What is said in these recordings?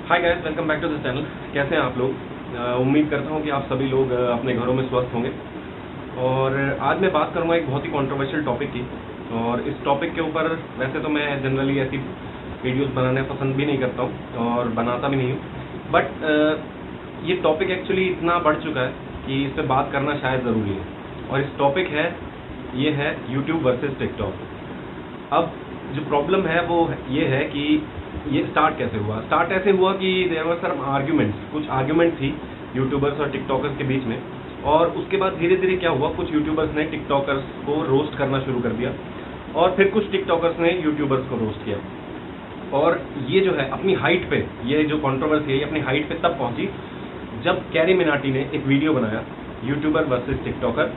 Hi guys, welcome back to the channel. कैसे हैं आप लोग? उम्मीद करता हूं कि आप सभी लोग अपने घरों में स्वस्थ होंगे। और आज मैं बात करूंगा एक बहुत ही कंट्रोवर्शियल टॉपिक की। और इस टॉपिक के ऊपर वैसे तो मैं जनरली ऐसी वीडियोस बनाना पसंद भी नहीं करता हूं और बनाता भी नहीं हूं, बट ये टॉपिक एक्चुअली इतना बढ़ चुका है कि इस पर बात करना शायद ज़रूरी है। और इस टॉपिक ये है यूट्यूब वर्सेस टिकटॉक। अब जो प्रॉब्लम है वो ये है कि ये स्टार्ट कैसे हुआ। स्टार्ट ऐसे हुआ कि देयर वर सम आर्ग्यूमेंट्स, कुछ आर्ग्यूमेंट थी यूट्यूबर्स और टिकटॉकर्स के बीच में। और उसके बाद धीरे धीरे क्या हुआ, कुछ यूट्यूबर्स ने टिकटॉकर्स को रोस्ट करना शुरू कर दिया और फिर कुछ टिकटॉकर्स ने यूट्यूबर्स को रोस्ट किया। और ये जो है अपनी हाइट पे, ये जो कंट्रोवर्सी है ये अपनी हाइट पे तब पहुंची जब कैरी मिनाटी ने एक वीडियो बनाया, YouTuber versus TikToker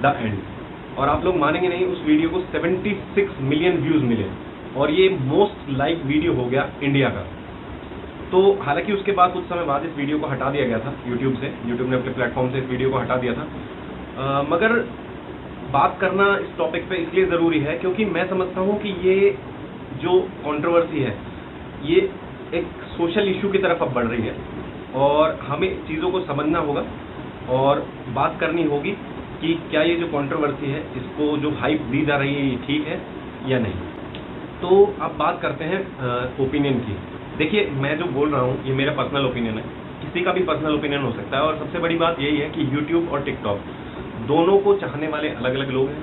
the end. और आप लोग मानेंगे नहीं, उस वीडियो को 76 मिलियन व्यूज़ मिले और ये मोस्ट लाइक वीडियो हो गया इंडिया का। तो हालांकि उसके बाद कुछ समय बाद इस वीडियो को हटा दिया गया था यूट्यूब से। यूट्यूब ने अपने प्लेटफॉर्म से इस वीडियो को हटा दिया था। मगर बात करना इस टॉपिक पे इसलिए ज़रूरी है क्योंकि मैं समझता हूँ कि ये जो कंट्रोवर्सी है ये एक सोशल इशू की तरफ अब बढ़ रही है और हमें चीज़ों को समझना होगा और बात करनी होगी कि क्या ये जो कंट्रोवर्सी है इसको जो हाइप दी जा रही है ये ठीक है या नहीं। तो अब बात करते हैं ओपिनियन की। देखिए, मैं जो बोल रहा हूँ ये मेरा पर्सनल ओपिनियन है, किसी का भी पर्सनल ओपिनियन हो सकता है। और सबसे बड़ी बात यही है कि यूट्यूब और टिकटॉक दोनों को चाहने वाले अलग अलग लोग हैं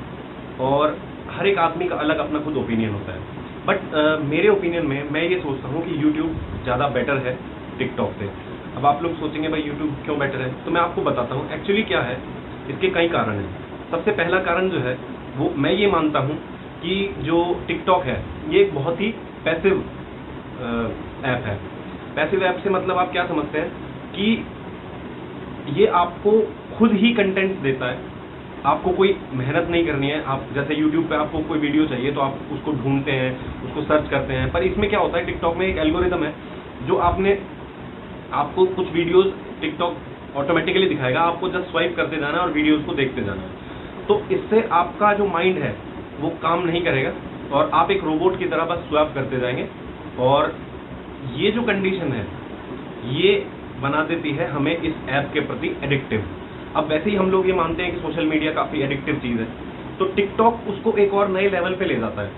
और हर एक आदमी का अलग अपना खुद ओपिनियन होता है। बट मेरे ओपिनियन में मैं ये सोचता हूँ कि यूट्यूब ज़्यादा बेटर है टिकटॉक से। अब आप लोग सोचेंगे भाई यूट्यूब क्यों बेटर है, तो मैं आपको बताता हूँ एक्चुअली क्या है। इसके कई कारण हैं। सबसे पहला कारण जो है वो मैं ये मानता हूँ कि जो टिकटॉक है ये एक बहुत ही पैसिव ऐप है। पैसिव ऐप से मतलब आप क्या समझते हैं कि ये आपको खुद ही कंटेंट देता है, आपको कोई मेहनत नहीं करनी है। आप जैसे यूट्यूब पे आपको कोई वीडियो चाहिए तो आप उसको ढूंढते हैं, उसको सर्च करते हैं। पर इसमें क्या होता है, टिकटॉक में एक एल्गोरिदम है जो आपको कुछ वीडियोस टिकटॉक ऑटोमेटिकली दिखाएगा, आपको जस्ट स्वाइप करते जाना है और वीडियोस को देखते जाना है। तो इससे आपका जो माइंड है वो काम नहीं करेगा और आप एक रोबोट की तरह बस स्वैप करते जाएंगे। और ये जो कंडीशन है ये बना देती है हमें इस ऐप के प्रति एडिक्टिव। अब वैसे ही हम लोग ये मानते हैं कि सोशल मीडिया काफ़ी एडिक्टिव चीज़ है, तो टिकटॉक उसको एक और नए लेवल पे ले जाता है।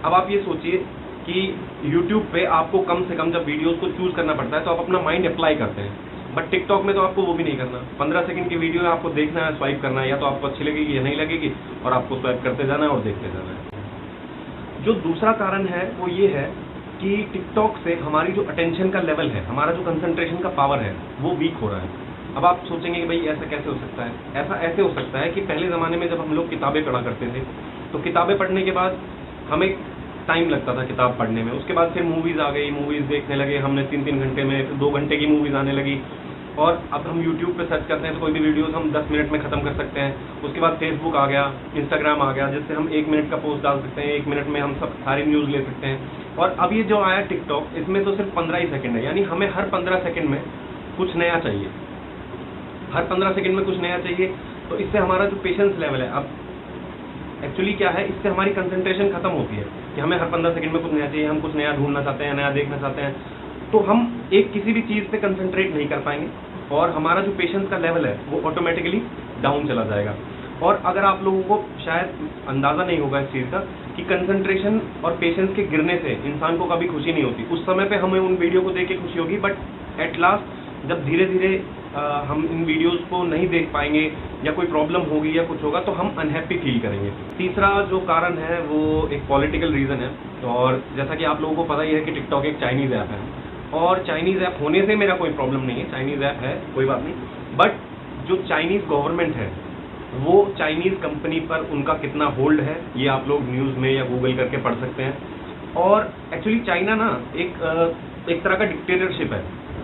अब आप ये सोचिए कि यूट्यूब पे आपको कम से कम जब वीडियोस को चूज़ करना पड़ता है तो आप अपना माइंड अप्लाई करते हैं, बट टिकटॉक में तो आपको वो भी नहीं करना। 15 सेकंड की वीडियो है, आपको देखना है, स्वाइप करना है, या तो आपको अच्छी लगेगी या नहीं लगेगी और आपको स्वाइप करते जाना है और देखते जाना है। जो दूसरा कारण है वो ये है कि टिकटॉक से हमारी जो अटेंशन का लेवल है, हमारा जो कंसंट्रेशन का पावर है वो वीक हो रहा है। अब आप सोचेंगे कि भाई ऐसा कैसे हो सकता है। ऐसा ऐसे हो सकता है कि पहले ज़माने में जब हम लोग किताबें पढ़ा करते थे तो किताबें पढ़ने के बाद हमें टाइम लगता था किताब पढ़ने में। उसके बाद फिर मूवीज़ आ गई, मूवीज़ देखने लगे हमने 3-3 घंटे में, फिर 2 घंटे की मूवीज़ आने लगी। और अब हम यूट्यूब पे सर्च करते हैं तो कोई भी वीडियोस हम 10 मिनट में ख़त्म कर सकते हैं। उसके बाद फेसबुक आ गया, इंस्टाग्राम आ गया, जिससे हम 1 मिनट का पोस्ट डाल सकते हैं, 1 मिनट में हम सब सारी न्यूज़ ले सकते हैं। और अब ये जो आया टिकटॉक, इसमें तो सिर्फ 15 ही सेकंड है, यानी हमें हर 15 सेकंड में कुछ नया चाहिए। हर 15 सेकंड में कुछ नया चाहिए, तो इससे हमारा जो पेशेंस लेवल है, अब एक्चुअली क्या है, इससे हमारी कंसंट्रेशन खत्म होती है कि हमें हर 15 सेकंड में कुछ नया चाहिए, हम कुछ नया ढूंढना चाहते हैं, नया देखना चाहते हैं, तो हम एक किसी भी चीज़ पे कंसंट्रेट नहीं कर पाएंगे और हमारा जो पेशेंस का लेवल है वो ऑटोमेटिकली डाउन चला जाएगा। और अगर आप लोगों को शायद अंदाज़ा नहीं होगा इस चीज़ का कि कंसंट्रेशन और पेशेंस के गिरने से इंसान को कभी खुशी नहीं होती। उस समय पे हमें उन वीडियो को देख के खुशी होगी, बट एट लास्ट जब धीरे धीरे हम इन वीडियोस को नहीं देख पाएंगे या कोई प्रॉब्लम होगी या कुछ होगा तो हम अनहैप्पी फील करेंगे। तीसरा जो कारण है वो एक पॉलिटिकल रीज़न है। और जैसा कि आप लोगों को पता ही है कि टिकटॉक एक चाइनीज़ ऐप है और चाइनीज़ ऐप होने से मेरा कोई प्रॉब्लम नहीं है, चाइनीज़ ऐप है कोई बात नहीं, बट जो चाइनीज़ गवर्नमेंट है वो चाइनीज़ कंपनी पर उनका कितना होल्ड है ये आप लोग न्यूज़ में या गूगल करके पढ़ सकते हैं। और एक्चुअली चाइना ना एक तरह का डिक्टेटरशिप है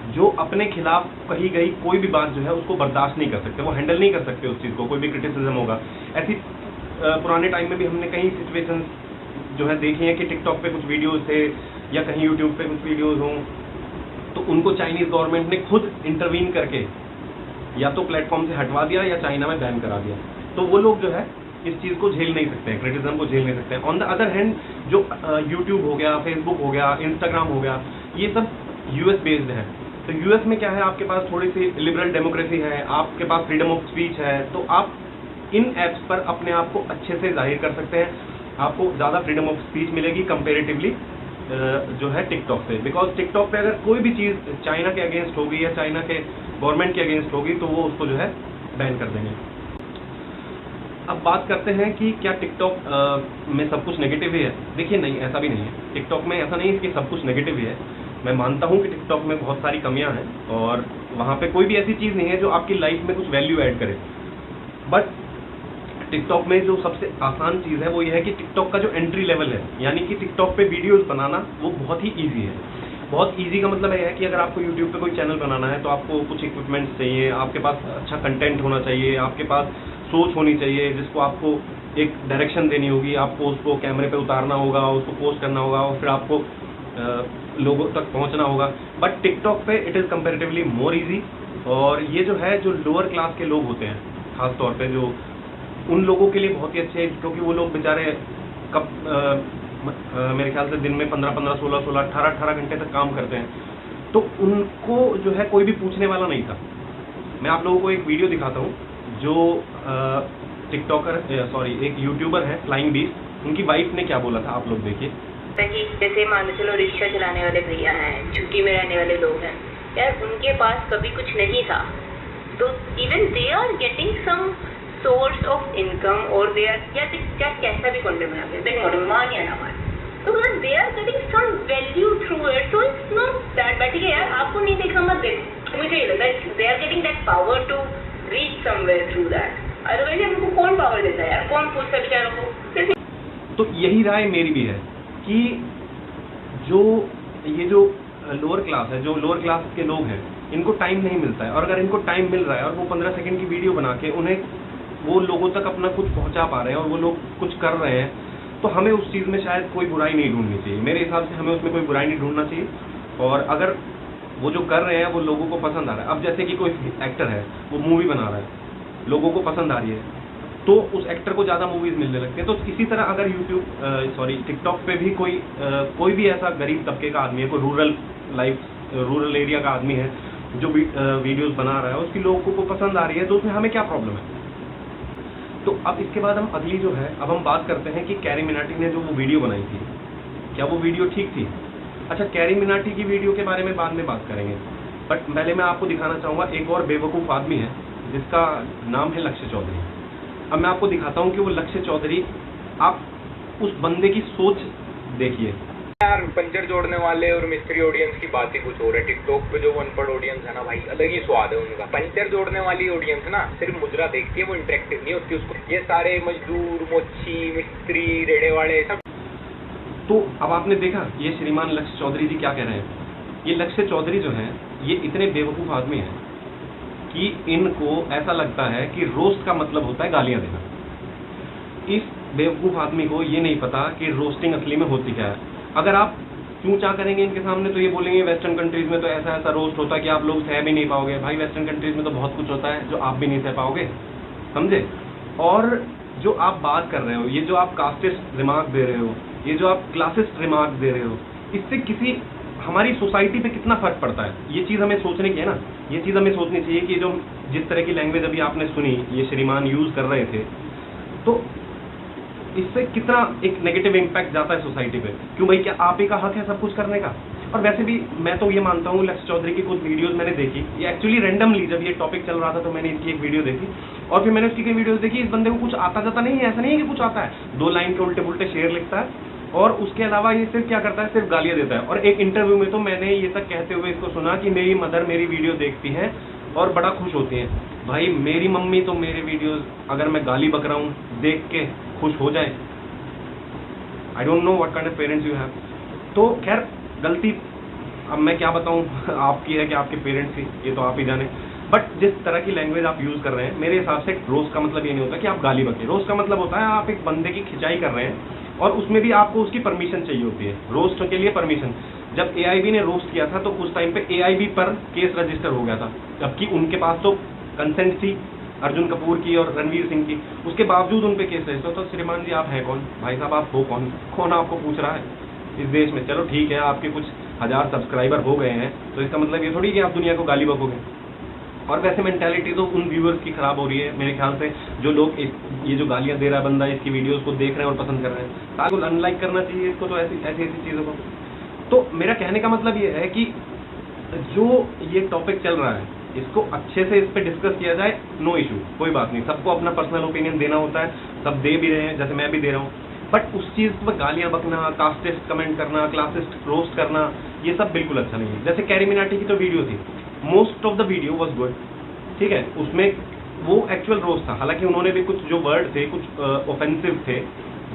जो अपने खिलाफ कही गई कोई भी बात जो है उसको बर्दाश्त नहीं कर सकते, वो हैंडल नहीं कर सकते उस चीज़ को, कोई भी क्रिटिसिज्म होगा। ऐसी पुराने टाइम में भी हमने कई सिचुएशंस जो है देखी हैं कि टिकटॉक पे कुछ वीडियोज़ थे या कहीं यूट्यूब पे कुछ वीडियोज़ हों तो उनको चाइनीज़ गवर्नमेंट ने खुद इंटरवीन करके या तो प्लेटफॉर्म से हटवा दिया या चाइना में बैन करा दिया। तो वो लोग जो है इस चीज़ को झेल नहीं सकते हैं, क्रिटिसिज्म को झेल नहीं सकते हैं। ऑन द अदर हैंड जो यूट्यूब हो गया, फेसबुक हो गया, इंस्टाग्राम हो गया, ये सब यूएस बेस्ड है। तो यूएस में क्या है, आपके पास थोड़ी सी लिबरल डेमोक्रेसी है, आपके पास फ्रीडम ऑफ स्पीच है, तो आप इन ऐप्स पर अपने आप को अच्छे से जाहिर कर सकते हैं। आपको ज़्यादा फ्रीडम ऑफ स्पीच मिलेगी कंपेरेटिवली जो है टिकटॉक से, बिकॉज टिकटॉक पे अगर कोई भी चीज़ चाइना के अगेंस्ट होगी या चाइना के गवर्नमेंट के अगेंस्ट होगी तो वो उसको जो है बैन कर देंगे। अब बात करते हैं कि क्या टिकटॉक में सब कुछ नेगेटिव ही है। देखिए नहीं, ऐसा भी नहीं है। टिकटॉक में ऐसा नहीं है कि सब कुछ नेगेटिव ही है। मैं मानता हूँ कि टिकटॉक में बहुत सारी कमियां हैं और वहाँ पे कोई भी ऐसी चीज़ नहीं है जो आपकी लाइफ में कुछ वैल्यू ऐड करे। बट टिकटॉक में जो सबसे आसान चीज़ है वो ये है कि टिकटॉक का जो एंट्री लेवल है, यानी कि टिकटॉक पे वीडियोस बनाना वो बहुत ही ईजी है। बहुत ईजी का मतलब है कि अगर आपको यूट्यूब पे कोई चैनल बनाना है तो आपको कुछ इक्विपमेंट्स चाहिए, आपके पास अच्छा कंटेंट होना चाहिए, आपके पास सोच होनी चाहिए जिसको आपको एक डायरेक्शन देनी होगी, आपको उसको कैमरे पे उतारना होगा, उसको पोस्ट करना होगा और फिर आपको लोगों तक पहुंचना होगा। बट टिकटॉक पे it is comparatively more easy. और ये जो है, जो लोअर क्लास के लोग होते हैं खास तौर पे, जो उन लोगों के लिए बहुत ही अच्छे हैं, क्योंकि वो लोग बेचारे कब मेरे ख्याल से दिन में 15-15, 16-16, 18-18 घंटे तक काम करते हैं, तो उनको जो है कोई भी पूछने वाला नहीं था। मैं आप लोगों को एक वीडियो दिखाता हूँ जो एक यूट्यूबर है फ्लाइंग बीस्ट, उनकी वाइफ ने क्या बोला था, आप लोग देखिए। जैसे मान लो चलो रिक्शा चलाने वाले भैया हैं, झुग्गी में रहने वाले लोग हैं यार, उनके पास कभी कुछ नहीं था, तो even they are getting some source of income, और दे आर क्या कैसा भी कंटेंट बनाते हैं, मान या ना मान, तो they are getting some value through it, so it's not that bad. ठीक है यार, आपको नहीं देखा मत देखो, मुझे ये लगता है they are getting that power to reach somewhere through that. Otherwise हमको कौन पावर देता है यार, कौन पूछता है बेचारों को। तो यही राय मेरी भी है कि ये जो लोअर क्लास है, जो लोअर क्लास के लोग हैं, इनको टाइम नहीं मिलता है, और अगर इनको टाइम मिल रहा है और वो 15 सेकंड की वीडियो बना के उन्हें वो लोगों तक अपना कुछ पहुंचा पा रहे हैं और वो लोग कुछ कर रहे हैं, तो हमें उस चीज़ में शायद कोई बुराई नहीं ढूंढनी चाहिए। मेरे हिसाब से हमें उसमें कोई बुराई नहीं ढूंढना चाहिए। और अगर वो जो कर रहे हैं वो लोगों को पसंद आ रहा है, अब जैसे कि कोई एक्टर है, वो मूवी बना रहा है, लोगों को पसंद आ रही है, तो उस एक्टर को ज़्यादा मूवीज़ मिलने लगती हैं। तो इसी तरह अगर टिकटॉक पे भी कोई भी ऐसा गरीब तबके का आदमी है, कोई रूरल एरिया का आदमी है जो वीडियोस बना रहा है, उसकी लोगों को पसंद आ रही है, तो उसमें हमें क्या प्रॉब्लम है। तो अब इसके बाद हम अगली जो है, अब हम बात करते हैं कि कैरी मिनाटी ने जो वो वीडियो बनाई थी, क्या वो वीडियो ठीक थी। अच्छा, कैरी मिनाटी की वीडियो के बारे में बाद में बात करेंगे, बट पहले मैं आपको दिखाना चाहूँगा एक और बेवकूफ़ आदमी है जिसका नाम है लक्ष्य चौधरी। अब मैं आपको दिखाता हूँ कि वो लक्ष्य चौधरी, आप उस बंदे की सोच देखिए। यार पंचर जोड़ने वाले और मिस्त्री ऑडियंस की बात ही कुछ हो रहा है। टिकटॉक पे जो अनपढ़ ऑडियंस है ना भाई, अलग ही स्वाद है उनका। पंचर जोड़ने वाली ऑडियंस ना सिर्फ मुजरा देखती है, वो इंटरेक्टिव नहीं होती उसको। ये सारे मजदूर, मोची, मिस्त्री, रेड़े वाले सब। तो अब आपने देखा ये श्रीमान लक्ष्य चौधरी जी क्या कह रहे हैं। ये लक्ष्य चौधरी जो हैं, ये इतने बेवकूफ़ आदमी हैं कि इनको ऐसा लगता है कि रोस्ट का मतलब होता है गालियाँ देना। इस बेवकूफ़ आदमी को ये नहीं पता कि रोस्टिंग असली में होती क्या है। अगर आप क्यों चाह करेंगे इनके सामने, तो ये बोलेंगे वेस्टर्न कंट्रीज़ में तो ऐसा ऐसा रोस्ट होता है कि आप लोग सह भी नहीं पाओगे। भाई वेस्टर्न कंट्रीज़ में तो बहुत कुछ होता है जो आप भी नहीं सह पाओगे, समझे। और जो आप बात कर रहे हो, ये जो आप कास्टिस्ट रिमार्क दे रहे हो, ये जो आप क्लासिस्ट रिमार्क दे रहे हो, इससे किसी हमारी सोसाइटी पे कितना फ़र्क पड़ता है। ये चीज़ हमें सोचने की है ना, ये चीज़ हमें सोचनी चाहिए कि जो जिस तरह की लैंग्वेज अभी आपने सुनी, ये श्रीमान यूज़ कर रहे थे, तो इससे कितना एक नेगेटिव इम्पैक्ट जाता है सोसाइटी पे। क्यों भाई, क्या आप ही का हक है सब कुछ करने का। और वैसे भी मैं तो ये मानता हूँ, लक्ष्य चौधरी की कुछ वीडियोस मैंने देखी, ये एक्चुअली रैंडमली जब ये टॉपिक चल रहा था तो मैंने इसकी एक वीडियो देखी और फिर मैंने उसकी कई वीडियोस देखी। इस बंदे को कुछ आता जाता नहीं है, ऐसा नहीं है कि कुछ आता है। 2 लाइन के उल्टे पुल्टे शेर लिखता है और उसके अलावा ये सिर्फ क्या करता है, सिर्फ गालियाँ देता है। और एक इंटरव्यू में तो मैंने ये तक कहते हुए इसको सुना कि मेरी मदर मेरी वीडियो देखती है और बड़ा खुश होती हैं। भाई मेरी मम्मी तो मेरे वीडियोस अगर मैं गाली बक रहा हूँ देख के खुश हो जाए। I don't know what kind of parents you have. तो खैर गलती अब मैं क्या बताऊँ आपकी है कि आपके पेरेंट्स की, ये तो आप ही जाने। बट जिस तरह की लैंग्वेज आप यूज़ कर रहे हैं, मेरे हिसाब से रोस्ट का मतलब ये नहीं होता कि आप गाली बके। रोस्ट का मतलब होता है आप एक बंदे की खिंचाई कर रहे हैं और उसमें भी आपको उसकी परमिशन चाहिए होती है। रोस्ट के लिए परमिशन। जब AIB ने रोस्ट किया था तो उस टाइम पे AIB पर केस रजिस्टर हो गया था, जबकि उनके पास तो कंसेंट थी अर्जुन कपूर की और रणवीर सिंह की, उसके बावजूद उन पे केस रजिस्टर। तो श्रीमान जी आप हैं कौन? भाई साहब आप हो कौन? कौन आपको पूछ रहा है इस देश में? चलो ठीक है, आपके कुछ 1000 सब्सक्राइबर हो गए हैं तो इसका मतलब ये थोड़ी कि आप दुनिया को गाली बकोगे। और वैसे मेंटालिटी तो उन व्यूअर्स की खराब हो रही है मेरे ख्याल से, जो लोग ये जो गालियां दे रहा है बंदा, इसकी वीडियोस को देख रहे हैं और पसंद कर रहे हैं, ताकि अनलाइक करना चाहिए इसको, तो ऐसी चीज़ों को। तो मेरा कहने का मतलब ये है कि जो ये टॉपिक चल रहा है इसको अच्छे से इस पर डिस्कस किया जाए, नो इशू, कोई बात नहीं। सबको अपना पर्सनल ओपिनियन देना होता है, सब दे भी रहे हैं, जैसे मैं भी दे रहा हूँ। बट उस चीज़ पर गालियाँ बकना, कास्टिस्ट कमेंट करना, क्लासिस्ट रोस्ट करना, ये सब बिल्कुल अच्छा नहीं है। जैसे कैरी मिनाटी की तो वीडियो थी, most of the video was good, ठीक है, उसमें वो एक्चुअल रोस्ट था। हालांकि उन्होंने भी कुछ जो वर्ड थे, कुछ ऑफेंसिव थे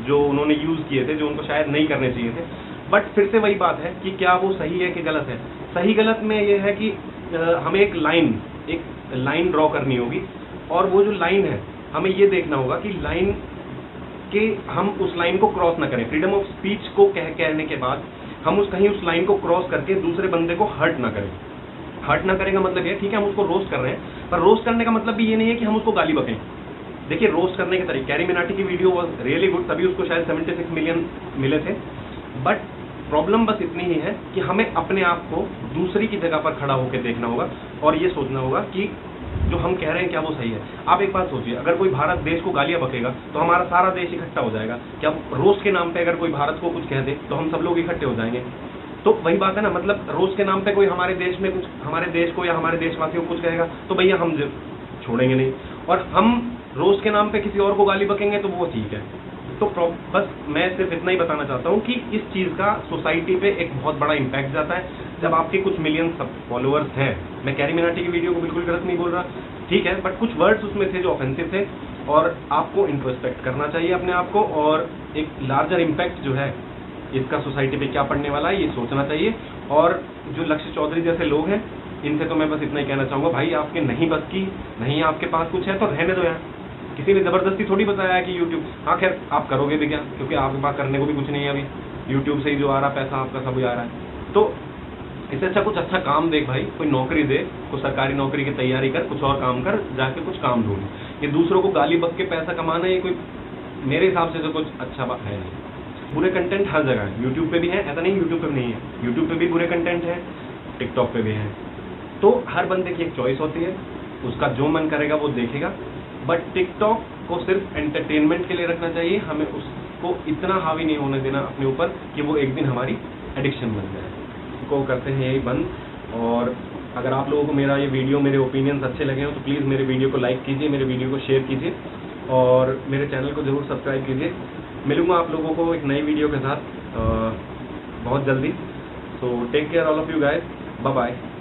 जो उन्होंने यूज़ किए थे, जो उनको शायद नहीं करने चाहिए थे। बट फिर से वही बात है कि क्या वो सही है कि गलत है। सही गलत में ये है कि हमें एक लाइन ड्रॉ करनी होगी, और वो जो लाइन है हमें ये देखना होगा कि लाइन के हम उस लाइन को क्रॉस ना करें। फ्रीडम ऑफ स्पीच को कहने के बाद हम कहीं उस लाइन को क्रॉस करके दूसरे बंदे को हर्ट ना करें। हर्ट ना करें का मतलब ये, ठीक है, हम उसको रोस्ट कर रहे हैं, पर रोस्ट करने का मतलब भी ये नहीं है कि हम उसको गाली बकें। देखिए, रोस्ट करने के तरीके, कैरी मिनाटी की वीडियो वॉज रियली गुड, तभी उसको शायद 76 मिलियन मिले थे। बट प्रॉब्लम बस इतनी ही है कि हमें अपने आप को दूसरी की जगह पर खड़ा होकर देखना होगा और ये सोचना होगा कि जो हम कह रहे हैं क्या वो सही है। आप एक बात सोचिए, अगर कोई भारत देश को गालियां बकेगा तो हमारा सारा देश इकट्ठा हो जाएगा। क्या रोस्ट के नाम पे अगर कोई भारत को कुछ कह दे तो हम सब लोग इकट्ठे हो जाएंगे? तो वही बात है ना, मतलब रोस्ट के नाम पे कोई हमारे देश में कुछ, हमारे देश को या हमारे देशवासियों को कुछ कहेगा तो भैया हम छोड़ेंगे नहीं, और हम रोस्ट के नाम पे किसी और को गाली बकेंगे तो वो ठीक है। तो बस मैं सिर्फ इतना ही बताना चाहता हूँ कि इस चीज़ का सोसाइटी पे एक बहुत बड़ा इम्पैक्ट जाता है जब आपके कुछ मिलियन सब फॉलोअर्स हैं। मैं कैरी मिनाटी की वीडियो को बिल्कुल गलत नहीं बोल रहा, ठीक है, बट कुछ वर्ड्स उसमें थे जो ऑफेंसिव थे, और आपको इंट्रोस्पेक्ट करना चाहिए अपने आप को, और एक लार्जर इम्पैक्ट जो है इसका सोसाइटी पे क्या पड़ने वाला है ये सोचना चाहिए। और जो लक्ष्य चौधरी जैसे लोग हैं, इनसे तो मैं बस इतना ही कहना चाहूँगा, भाई आपके नहीं बस की, नहीं आपके पास कुछ है तो रहने दो यार। किसी ने ज़बरदस्ती थोड़ी बताया है कि यूट्यूब, हाँ खैर आप करोगे भी क्या, क्योंकि आपके पास करने को भी कुछ नहीं है अभी, यूट्यूब से ही जो आ रहा पैसा आपका सब आ रहा है। तो इससे अच्छा कुछ अच्छा काम देख भाई, कोई नौकरी दे, कोई सरकारी नौकरी की तैयारी कर, कुछ और काम कर, जाके कुछ काम ढूंढ। ये दूसरों को गाली बक के पैसा कमाना, ये कोई मेरे हिसाब से तो कुछ अच्छा बात है नहीं। बुरे कंटेंट हर जगह है, यूट्यूब पे भी है, ऐसा नहीं यूट्यूब पे नहीं है, यूट्यूब पे भी बुरे कंटेंट है, टिकटॉक पे भी है। तो हर बंदे की एक चॉइस होती है, उसका जो मन करेगा वो देखेगा। बट टिकटॉक को सिर्फ एंटरटेनमेंट के लिए रखना चाहिए, हमें उसको इतना हावी नहीं होने देना अपने ऊपर कि वो एक दिन हमारी एडिक्शन बन जाए। को करते हैं यही बंद। और अगर आप लोगों को मेरा ये वीडियो, मेरे ओपिनियंस अच्छे लगे हो तो प्लीज़ मेरे वीडियो को लाइक कीजिए, मेरे वीडियो को शेयर कीजिए, और मेरे चैनल को ज़रूर सब्सक्राइब कीजिए। मिलूँगा आप लोगों को एक नई वीडियो के साथ बहुत जल्दी। So take care all of you guys, bye bye.